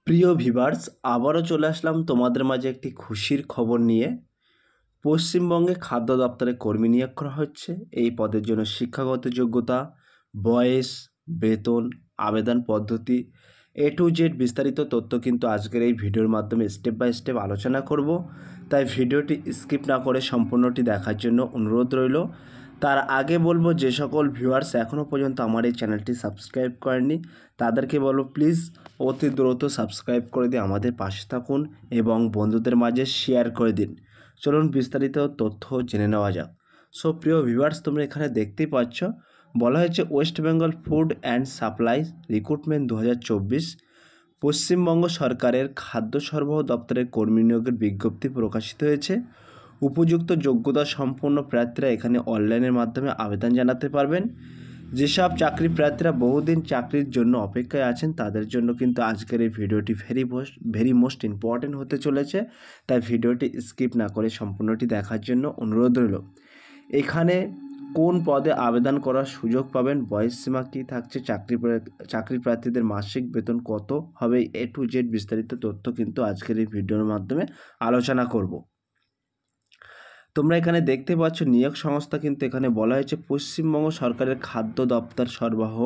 প্রিয় ভিউয়ার্স, আবারও চলে আসলাম তোমাদের মাঝে একটি খুশির খবর নিয়ে। পশ্চিমবঙ্গে খাদ্য দপ্তরে কর্মী নিয়োগ করা হচ্ছে। এই পদের জন্য শিক্ষাগত যোগ্যতা, বয়স, বেতন, আবেদন পদ্ধতি টু জেড বিস্তারিত তথ্য কিন্তু আজকের এই ভিডিওর মাধ্যমে স্টেপ বাই স্টেপ আলোচনা করব। তাই ভিডিওটি স্কিপ না করে সম্পূর্ণটি দেখার জন্য অনুরোধ রইল। তার আগে বলবো, যে সকল ভিউয়ার্স এখনও পর্যন্ত আমার এই চ্যানেলটি সাবস্ক্রাইব করেননি তাদেরকে বলবো প্লিজ অতি দ্রুত সাবস্ক্রাইব করে দিয়ে আমাদের পাশে থাকুন এবং বন্ধুদের মাঝে শেয়ার করে দিন। চলুন বিস্তারিত তথ্য জেনে নেওয়া যাক। সো প্রিয় ভিউয়ার্স, তোমরা এখানে দেখতেই পাচ্ছ, বলা হয়েছে West Bengal food and supply recruitment 2024 Paschimbanga সরকারের খাদ্য সরবরাহ দপ্তরের কর্মী নিয়োগের বিজ্ঞপ্তি প্রকাশিত হয়েছে। উপযুক্ত যোগ্যতা সম্পন্ন প্রার্থীরা এখানে অনলাইনের মাধ্যমে আবেদন জানাতে পারবেন। যেসব চাকরি প্রার্থীরা বহুদিন চাকরির জন্য অপেক্ষায় আছেন তাদের জন্য কিন্তু আজকের এই ভিডিওটি ভেরি মোস্ট ইম্পর্ট্যান্ট হতে চলেছে। তাই ভিডিওটি স্কিপ না করে সম্পূর্ণটি দেখার জন্য অনুরোধ রইল। এখানে কোন পদে আবেদন করার সুযোগ পাবেন, বয়সসীমা কী থাকছে, চাকরি প্রার্থীদের মাসিক বেতন কত হবে, টু জেড বিস্তারিত তথ্য কিন্তু আজকের এই ভিডিওর মাধ্যমে আলোচনা করব। তোমরা এখানে দেখতে পাচ্ছ নিয়োগ সংস্থা কিন্তু এখানে বলা হয়েছে পশ্চিমবঙ্গ সরকারের খাদ্য দপ্তর সরবরাহ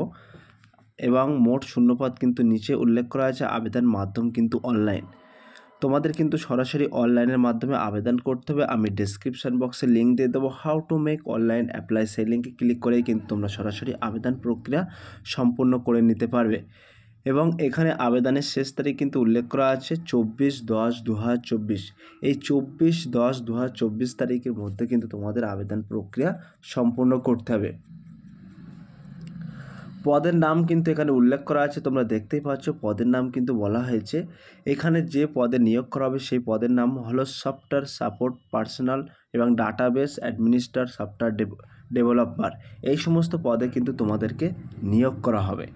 এবং মোট শূন্যপদ কিন্তু নিচে উল্লেখ করা আছে। আবেদন মাধ্যম কিন্তু অনলাইন। তোমাদের কিন্তু সরাসরি অনলাইনের মাধ্যমে আবেদন করতে হবে। আমি ডেসক্রিপশন বক্সে লিঙ্ক দিয়ে দেবো, how to make online apply. সেই লিঙ্কে ক্লিক করেই কিন্তু তোমরা সরাসরি আবেদন প্রক্রিয়া সম্পূর্ণ করে নিতে পারবে। এবং এখানে আবেদনের শেষ তারিখ কিন্তু উল্লেখ করা আছে 24/10/2024। এই 24/10/2024 তারিখের মধ্যে কিন্তু তোমাদের আবেদন প্রক্রিয়া সম্পূর্ণ করতে হবে। পদের নাম কিন্তু এখানে উল্লেখ করা আছে, তোমরা দেখতেই পাচ্ছ পদের নাম কিন্তু বলা হয়েছে। এখানে যে পদে নিয়োগ করা হবে সেই পদের নাম হলো সফটওয়্যার সাপোর্ট পার্সোনাল এবং ডাটাবেস অ্যাডমিনিস্ট্রেটর, সফটওয়্যার ডেভেলপার। এই সমস্ত পদে কিন্তু তোমাদেরকে নিয়োগ করা হবে।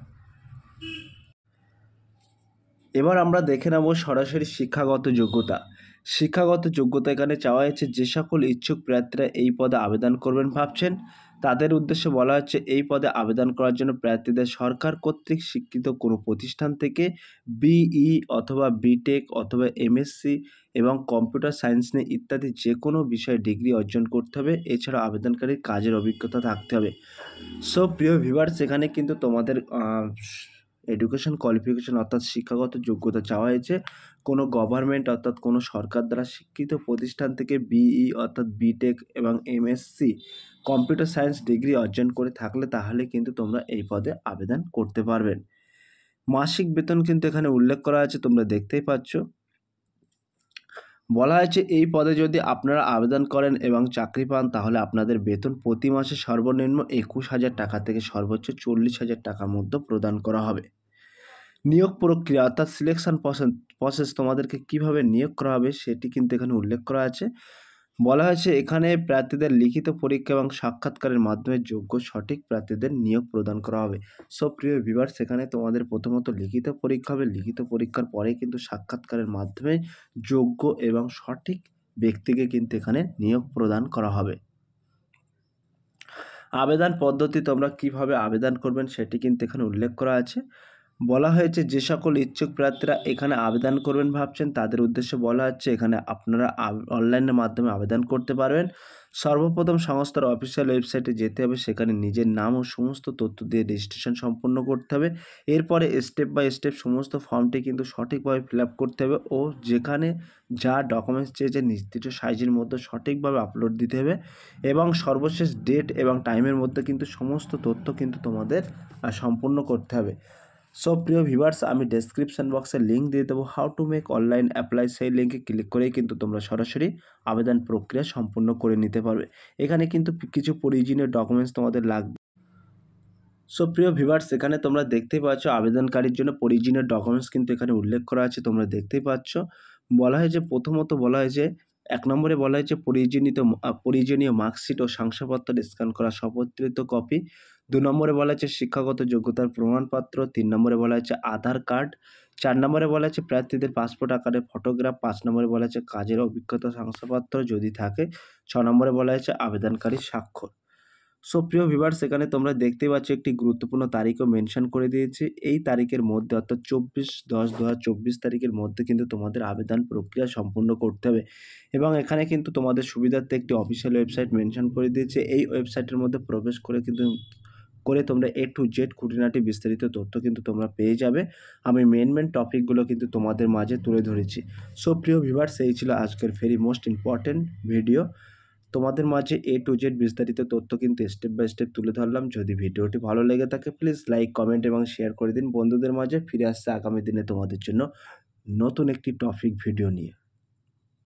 এবার আমরা দেখে নেব সরাসরি শিক্ষাগত যোগ্যতা। শিক্ষাগত যোগ্যতা এখানে চাওয়া হয়েছে যে সকল ইচ্ছুক প্রার্থীরা এই পদে আবেদন করবেন ভাবছেন তাদের উদ্দেশ্যে বলা হচ্ছে এই পদে আবেদন করার জন্য প্রার্থীদের সরকার কর্তৃক স্বীকৃত কোনো প্রতিষ্ঠান থেকে বিই অথবা বিটেক অথবা এমএসসি এবং কম্পিউটার সায়েন্স নিয়ে ইত্যাদি যে কোনো বিষয়ে ডিগ্রি অর্জন করতে হবে। এছাড়া আবেদনকারীর কাজের অভিজ্ঞতা থাকতে হবে। সো প্রিয় ভিউয়ার্স, এখানে কিন্তু তোমাদের এডুকেশন কোয়ালিফিকেশন অর্থাৎ শিক্ষাগত যোগ্যতা চাওয়া হয়েছে কোনো গভর্নমেন্ট অর্থাৎ কোনো সরকার দ্বারা স্বীকৃত প্রতিষ্ঠান থেকে বিই অর্থাৎ বিটেক এবং এমএসসি কম্পিউটার সায়েন্স ডিগ্রি অর্জন করে থাকলে তাহলে কিন্তু তোমরা এই পদে আবেদন করতে পারবেন। মাসিক বেতন কিন্তু এখানে উল্লেখ করা আছে, তোমরা দেখতেই পাচ্ছ। বলা হয়েছে এই পদে যদি আপনারা আবেদন করেন এবং চাকরি পান তাহলে আপনাদের বেতন প্রতি মাসে সর্বনিম্ন 21,000 টাকা থেকে সর্বোচ্চ 40,000 টাকার মধ্যে প্রদান করা হবে। নিয়োগ প্রক্রিয়া অর্থাৎ সিলেকশন প্রসেস তোমাদেরকে কিভাবে নিয়োগ করা হবে সেটি কিন্তু এখানে উল্লেখ করা আছে। বলা হয়েছে এখানে প্রার্থীদের লিখিত পরীক্ষা এবং সাক্ষাৎকারের মাধ্যমে যোগ্য সঠিক প্রার্থীদের নিয়োগ প্রদান করা হবে। সো প্রিয় ভিউয়ার্স, সেখানে তোমাদের প্রথমত লিখিত পরীক্ষা হবে। লিখিত পরীক্ষার পরে কিন্তু সাক্ষাৎকারের মাধ্যমে যোগ্য এবং সঠিক ব্যক্তিকে কিন্তু এখানে নিয়োগ প্রদান করা হবে। আবেদন পদ্ধতি তোমরা কিভাবে আবেদন করবেন সেটি কিন্তু এখানে উল্লেখ করা আছে। বলা হয়েছে যে সকল ইচ্ছুক প্রার্থীরা এখানে আবেদন করবেন ভাবছেন তাদের উদ্দেশ্যে বলা হচ্ছে এখানে আপনারা অনলাইনের মাধ্যমে আবেদন করতে পারবেন। সর্বপ্রথম সংস্থার অফিসিয়াল ওয়েবসাইটে যেতে হবে, সেখানে নিজের নাম ও সমস্ত তথ্য দিয়ে রেজিস্ট্রেশন সম্পূর্ণ করতে হবে। এরপরে স্টেপ বাই স্টেপ সমস্ত ফর্মটি কিন্তু সঠিকভাবে ফিল আপ করতে হবে ও যেখানে যা ডকুমেন্টস চেয়েছে নির্দিষ্ট সাইজের মধ্যে সঠিকভাবে আপলোড দিতে হবে এবং সর্বশেষ ডেট এবং টাইমের মধ্যে কিন্তু সমস্ত তথ্য কিন্তু তোমাদের সম্পূর্ণ করতে হবে। সো প্রিয় ভিউয়ার্স, আমি ডেসক্রিপশন বক্সে লিঙ্ক দিয়ে দেবো, how to make online apply. সেই লিঙ্কে ক্লিক করেই কিন্তু তোমরা সরাসরি আবেদন প্রক্রিয়া সম্পূর্ণ করে নিতে পারবে। এখানে কিন্তু কিছু প্রয়োজনীয় ডকুমেন্টস তোমাদের লাগবে। সো প্রিয় ভিউয়ার্স, এখানে তোমরা দেখতেই পাচ্ছ আবেদনকারীর জন্য প্রয়োজনীয় ডকুমেন্টস কিন্তু এখানে উল্লেখ করা আছে, তোমরা দেখতেই পাচ্ছ। বলা হয়েছে প্রথমত বলা হয়েছে 1 নম্বরে বলা হয়েছে প্রয়োজনীয় মার্কশিট ও শংসাপত্রের স্ক্যান করা সপত্রিত কপি। 2 নম্বরে বলা হয়েছে শিক্ষাগত যোগ্যতার প্রমাণপত্র। 3 নম্বরে বলা হয়েছে আধার কার্ড। 4 নম্বরে বলা হয়েছে প্রার্থীদের পাসপোর্ট আকারের ফটোগ্রাফ। 5 নম্বরে বলা হয়েছে কাজের অভিজ্ঞতা শংসাপত্র যদি থাকে। 6 নম্বরে বলা হয়েছে আবেদনকারীর স্বাক্ষর। সো প্রিয় ভিউয়ার্স, এখানে তোমরা দেখতেই পাচ্ছ একটি গুরুত্বপূর্ণ তারিখও মেনশন করে দিয়েছি। এই তারিখের মধ্যে অর্থাৎ 24/10/2024 তারিখের মধ্যে কিন্তু তোমাদের আবেদন প্রক্রিয়া সম্পূর্ণ করতে হবে এবং এখানে কিন্তু তোমাদের সুবিধার্থে একটি অফিসিয়াল ওয়েবসাইট মেনশন করে দিয়েছে। এই ওয়েবসাইটের মধ্যে প্রবেশ করে তোমরা A to Z খুঁটিনাটি বিস্তারিত তথ্য কিন্তু তোমরা পেয়ে যাবে। আমি মেন টপিকগুলো কিন্তু তোমাদের মাঝে তুলে ধরেছি। সো প্রিয় ভিউয়ার্স, এই ছিল আজকের ভেরি মোস্ট ইম্পর্টেন্ট ভিডিও। তোমাদের মাঝে A to Z বিস্তারিত তথ্য কিন্তু স্টেপ বাই স্টেপ তুলে ধরলাম। যদি ভিডিওটি ভালো লেগে থাকে প্লিজ লাইক, কমেন্ট এবং শেয়ার করে দিন বন্ধুদের মাঝে। ফিরে আসছে আগামী দিনে তোমাদের জন্য নতুন একটি টপিক ভিডিও নিয়ে।